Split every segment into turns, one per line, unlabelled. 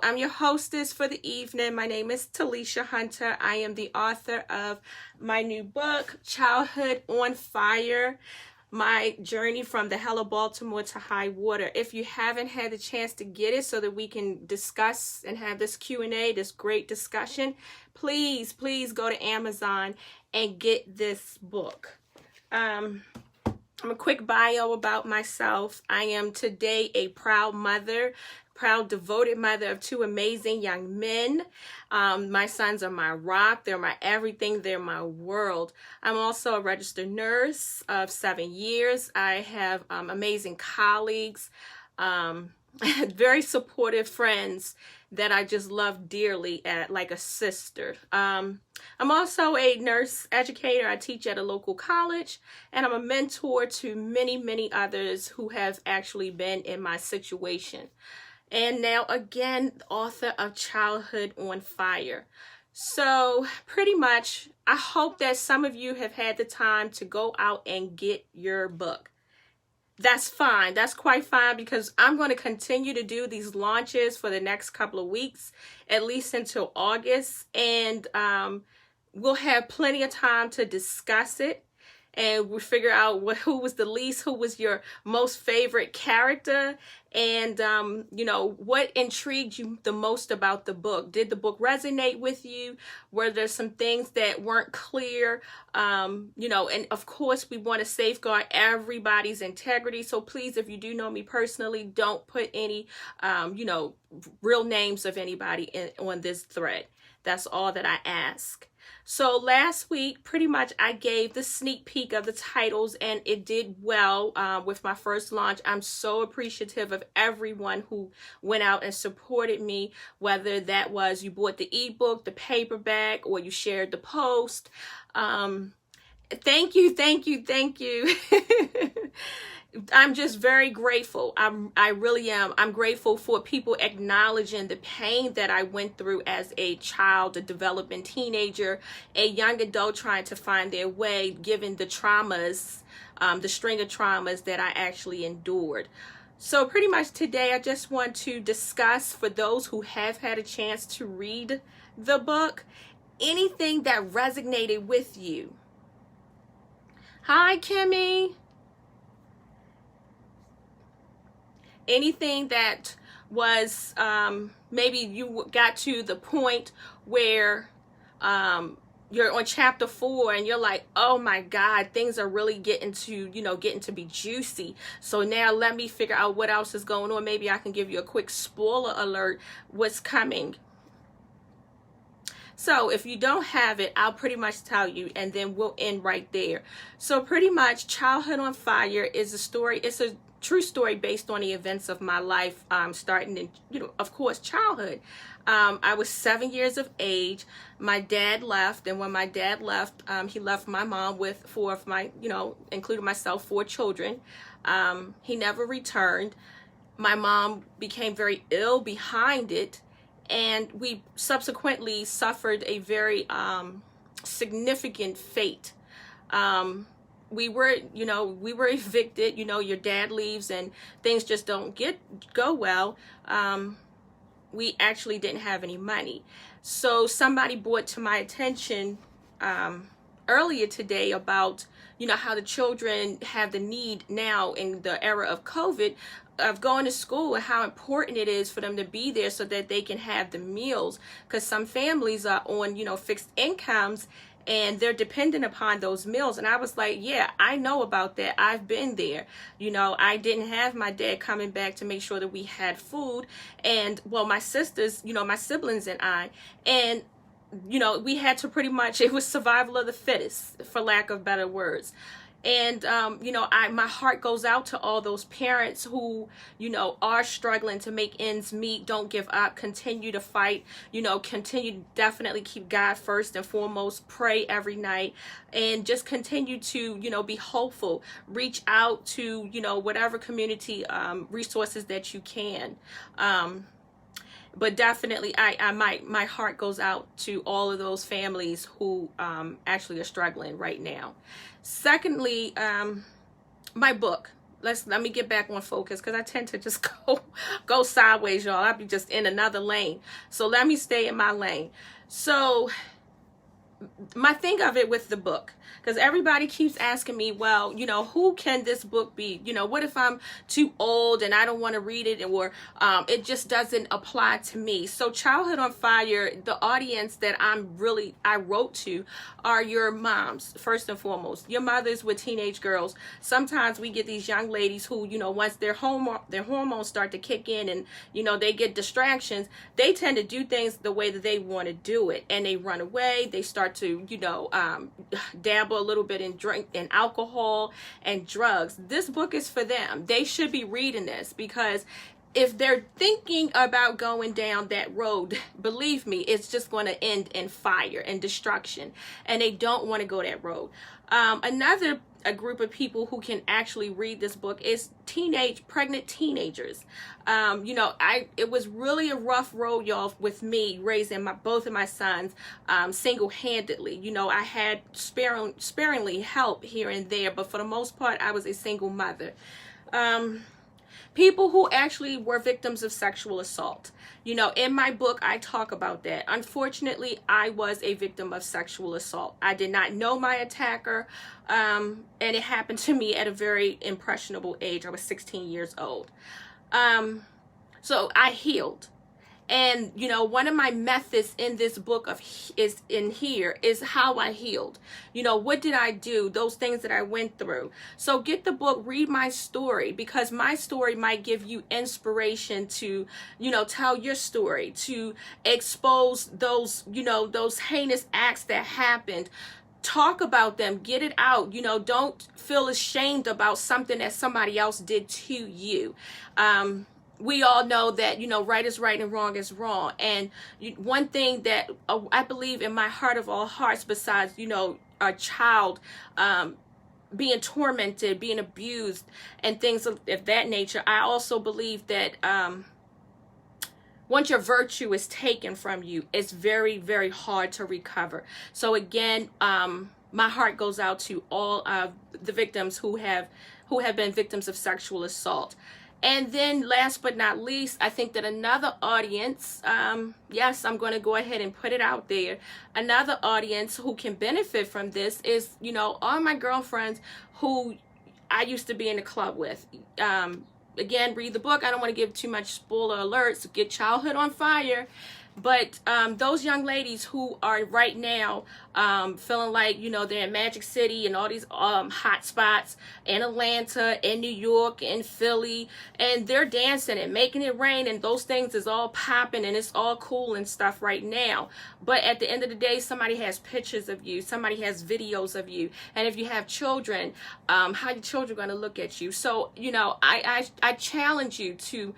I'm your hostess for the evening. My name is TalishaHunter. I am the author of my new book, Childhood on Fire, My Journey from the Hell of Baltimore to High Water. If you haven't had the chance to get it so that we can discuss and have this Q&A, this great discussion, please go to Amazon and get this book. I'm a quick bio about myself. I am today a proud mother, proud devoted mother of two amazing young men. My sons are my rock. They're my everything. They're my world. I'm also a registered nurse of 7 years. I have amazing colleagues, very supportive friends that I just love dearly, like a sister. I'm also a nurse educator. I teach at a local college, and I'm a mentor to many others who have actually been in my situation. And now again, author of Childhood on Fire. So pretty much, I hope that some of you have had the time to go out and get your book. That's fine. That's quite fine, because I'm going to continue to do these launches for the next couple of weeks, at least until August. And we'll have plenty of time to discuss it. And we'll figure out who was the least, who was your most favorite character, and what intrigued you the most about the book. Did the book resonate with you? Were there some things that weren't clear? And of course, we want to safeguard everybody's integrity. So please, if you do know me personally, don't put any, real names of anybody on this thread. That's all that I ask. So last week, pretty much, I gave the sneak peek of the titles, and it did well with my first launch. I'm so appreciative of everyone who went out and supported me, whether that was you bought the ebook, the paperback, or you shared the post. Thank you. I'm just very grateful. I really am. I'm grateful for people acknowledging the pain that I went through as a child, a developing teenager, a young adult trying to find their way, given the traumas, the string of traumas that I actually endured. So pretty much today, I just want to discuss, for those who have had a chance to read the book, anything that resonated with you. Hi, Kimmy. Anything that was, maybe you got to the point where you're on chapter 4 and you're like, oh my God, things are really getting to be juicy. So now let me figure out what else is going on. Maybe I can give you a quick spoiler alert, what's coming. So if you don't have it, I'll pretty much tell you, and then we'll end right there. So pretty much, Childhood on Fire is a story. It's a true story based on the events of my life, starting in, of course, childhood. I was 7 years of age. My dad left, and when my dad left, he left my mom with 4 of my, including myself, 4 children. He never returned. My mom became very ill behind it, and we subsequently suffered a very significant fate. We were evicted. Your dad leaves and things just don't go well. We actually didn't have any money. So somebody brought to my attention earlier today about, how the children have the need now in the era of COVID of going to school, and how important it is for them to be there so that they can have the meals, because some families are on, fixed incomes, and they're dependent upon those meals. And I was like, yeah, I know about that. I've been there. I didn't have my dad coming back to make sure that we had food. And well, my sisters, my siblings and I, and we had to pretty much, it was survival of the fittest, for lack of better words. And, my heart goes out to all those parents who, are struggling to make ends meet. Don't give up. Continue to fight. Continue to definitely keep God first and foremost. Pray every night. And just continue to, be hopeful. Reach out to, whatever community resources that you can. But definitely, my heart goes out to all of those families who actually are struggling right now. Secondly, my book, let me get back on focus, because I tend to just go sideways, y'all. I'll be just in another lane. So let me stay in my lane. So my thing of it with the book, because everybody keeps asking me, well, who can this book be? What if I'm too old and I don't want to read it, or it just doesn't apply to me? So Childhood on Fire, the audience that I wrote to are your moms, first and foremost, your mothers with teenage girls. Sometimes we get these young ladies who, once their hormones start to kick in and, they get distractions, they tend to do things the way that they want to do it. And they run away. They start to, dabble a little bit in drink and alcohol and drugs. This book is for them. They should be reading this, because if they're thinking about going down that road, believe me, it's just going to end in fire and destruction, and they don't want to go that road. Another group of people who can actually read this book is pregnant teenagers. It was really a rough road, y'all, with me raising both of my sons single-handedly. I had sparingly help here and there, but for the most part, I was a single mother. People who actually were victims of sexual assault. In my book, I talk about that. Unfortunately, I was a victim of sexual assault. I did not know my attacker, and it happened to me at a very impressionable age. I was 16 years old. So I healed. And, one of my methods in this book is how I healed. What did I do? Those things that I went through. So get the book, read my story, because my story might give you inspiration to, tell your story, to expose those, those heinous acts that happened. Talk about them, get it out. Don't feel ashamed about something that somebody else did to you. We all know that, right is right and wrong is wrong. And one thing that I believe in my heart of all hearts, besides, a child being tormented, being abused, and things of that nature, I also believe that once your virtue is taken from you, it's very, very hard to recover. So again, my heart goes out to all of the victims who have been victims of sexual assault. And then last but not least, I think that another audience, yes, I'm going to go ahead and put it out there. Another audience who can benefit from this is, all my girlfriends who I used to be in the club with. Again, read the book. I don't want to give too much spoiler alerts. Get Childhood on Fire. But those young ladies who are right now feeling like, they're in Magic City and all these hot spots in Atlanta, in New York, in Philly, and they're dancing and making it rain, and those things is all popping and it's all cool and stuff right now. But at the end of the day, somebody has pictures of you, somebody has videos of you, and if you have children, how your children are going to look at you? So, I challenge you to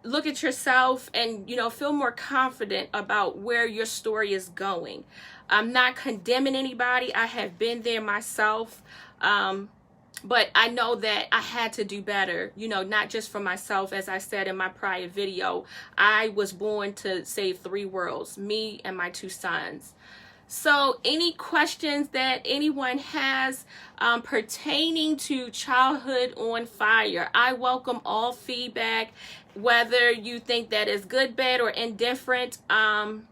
look at yourself and, feel more confident about where your story is going. I'm not condemning anybody. I have been there myself. But I know that I had to do better, not just for myself. As I said in my prior video, I was born to save 3 worlds, me and my 2 sons. So any questions that anyone has pertaining to Childhood on Fire, I welcome all feedback, whether you think that is good, bad, or indifferent. I'm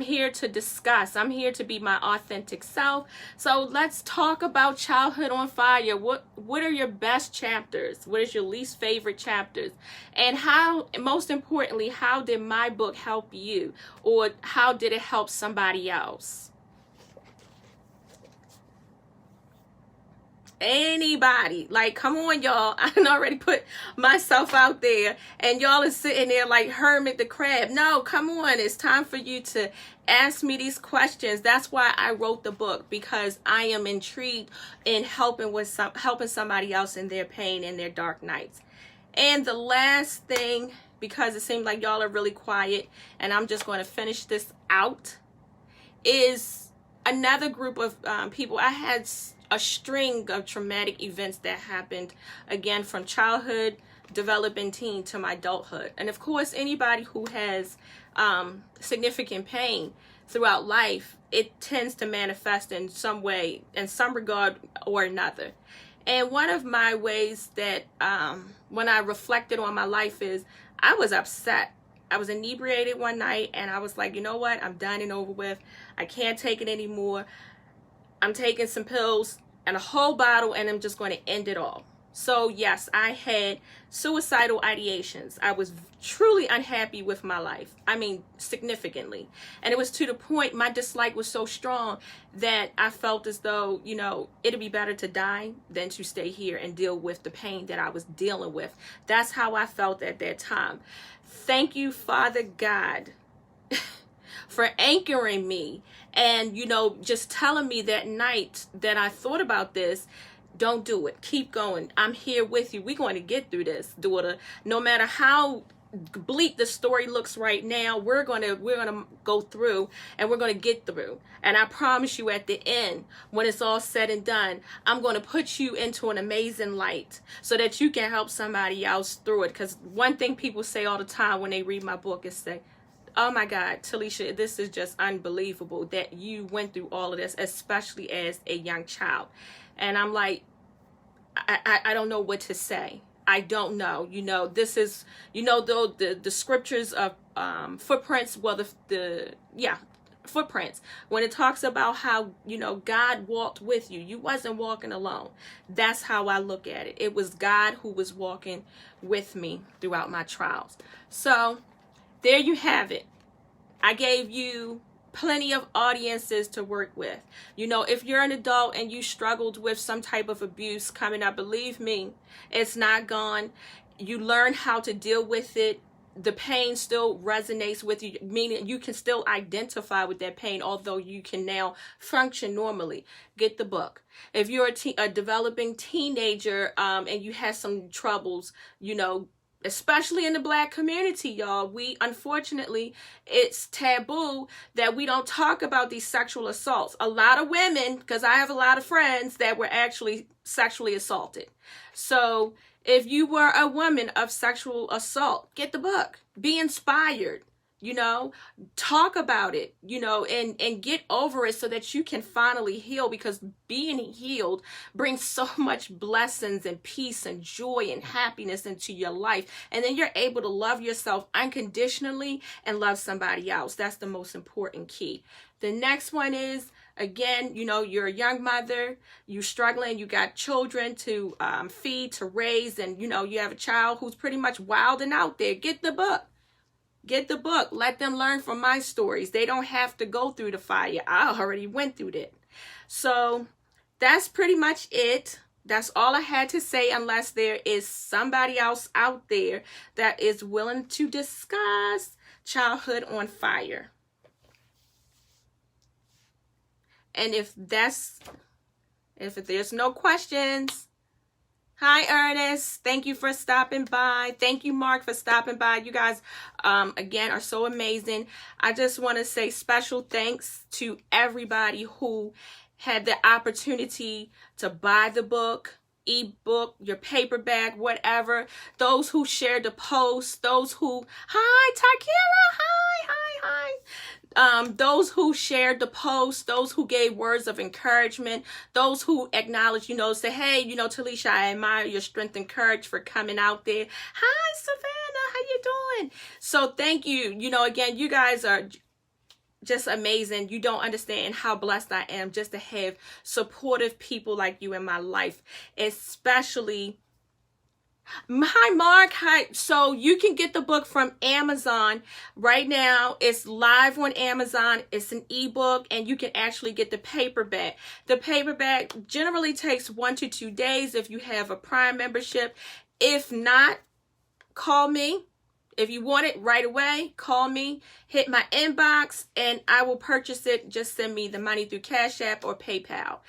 here to discuss. I'm here to be my authentic self. So let's talk about Childhood on Fire. What are your best chapters? What is your least favorite chapters? And most importantly, how did my book help you? Or how did it help somebody else? Anybody, like, come on, y'all. I done already put myself out there, and y'all are sitting there like Hermit the Crab. No, come on. It's time for you to ask me these questions. That's why I wrote the book, because I am intrigued in helping somebody else in their pain and their dark nights. And the last thing, because it seems like y'all are really quiet, and I'm just going to finish this out, is another group of people. I had a string of traumatic events that happened, again, from childhood, developing teen, to my adulthood. And of course, anybody who has significant pain throughout life, it tends to manifest in some way, in some regard or another. And one of my ways that when I reflected on my life is I was upset. I was inebriated one night and I was like, you know what? I'm done and over with. I can't take it anymore. I'm taking some pills and a whole bottle and I'm just going to end it all. So yes, I had suicidal ideations. I was truly unhappy with my life. I mean, significantly. And it was to the point my dislike was so strong that I felt as though, you know, it'd be better to die than to stay here and deal with the pain that I was dealing with. That's how I felt at that time. Thank you, Father God, for anchoring me and, you know, just telling me that night that I thought about this. Don't do it. Keep going. I'm here with you. We're going to get through this, daughter. No matter how bleak the story looks right now, we're gonna go through and we're gonna get through. And I promise you, at the end, when it's all said and done, I'm gonna put you into an amazing light so that you can help somebody else through it. Because one thing people say all the time when they read my book is say, oh my God, Talisha, this is just unbelievable that you went through all of this, especially as a young child. And I'm like, I don't know what to say. I don't know. You know, this is, you know, though the scriptures of footprints, well, footprints, when it talks about how, you know, God walked with you, you wasn't walking alone. That's how I look at it. It was God who was walking with me throughout my trials. So there you have it. I gave you plenty of audiences to work with. You know, if you're an adult and you struggled with some type of abuse coming up, believe me, it's not gone. You learn how to deal with it. The pain still resonates with you, meaning you can still identify with that pain, although you can now function normally. Get the book. If you're a developing teenager and you have some troubles, you know, especially in the Black community, y'all, we unfortunately, it's taboo that we don't talk about these sexual assaults. A lot of women, because I have a lot of friends that were actually sexually assaulted. So if you were a woman of sexual assault, get the book. Be inspired. You know, talk about it, you know, and get over it so that you can finally heal, because being healed brings so much blessings and peace and joy and happiness into your life. And then you're able to love yourself unconditionally and love somebody else. That's the most important key. The next one is, again, you know, you're a young mother, you're struggling, you got children to feed, to raise, and, you know, you have a child who's pretty much wild and out there. Get the book. Get the book. Let them learn from my stories. They don't have to go through the fire. I already went through that. So that's pretty much it. That's all I had to say, unless there is somebody else out there that is willing to discuss Childhood on Fire. And if there's no questions, hi, Ernest. Thank you for stopping by. Thank you, Mark, for stopping by. You guys, again, are so amazing. I just want to say special thanks to everybody who had the opportunity to buy the book, ebook, your paperback, whatever. Those who shared the post, those who, hi, Takira, hi. Those who shared the post, those who gave words of encouragement, those who acknowledged, you know, say, hey, you know, Talisha, I admire your strength and courage for coming out there. Hi, Savannah, how you doing? So thank you. You know, again, you guys are just amazing. You don't understand how blessed I am just to have supportive people like you in my life, especially. Hi, Mark. Hi. So you can get the book from Amazon right now. It's live on Amazon. It's an ebook, and you can actually get the paperback. The paperback generally takes 1 to 2 days if you have a Prime membership. If not, call me. If you want it right away, call me, hit my inbox, and I will purchase it. Just send me the money through Cash App or PayPal.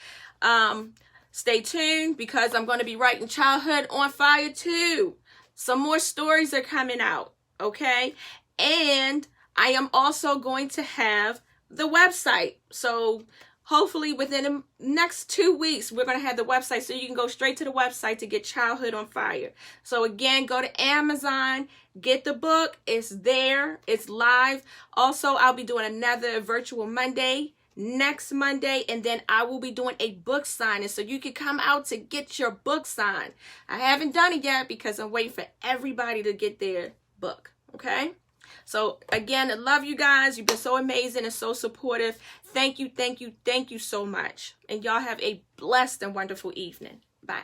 Stay tuned, because I'm going to be writing Childhood on Fire too. Some more stories are coming out, okay? And I am also going to have the website. So hopefully within the next 2 weeks, we're going to have the website, so you can go straight to the website to get Childhood on Fire. So again, go to Amazon, get the book. It's there. It's live. Also, I'll be doing another Virtual Monday next Monday, and then I will be doing a book signing, so you can come out to get your book signed. I haven't done it yet because I'm waiting for everybody to get their book, okay? So again, I love you guys. You've been so amazing and so supportive. Thank you, thank you, thank you so much. And y'all have a blessed and wonderful evening. Bye.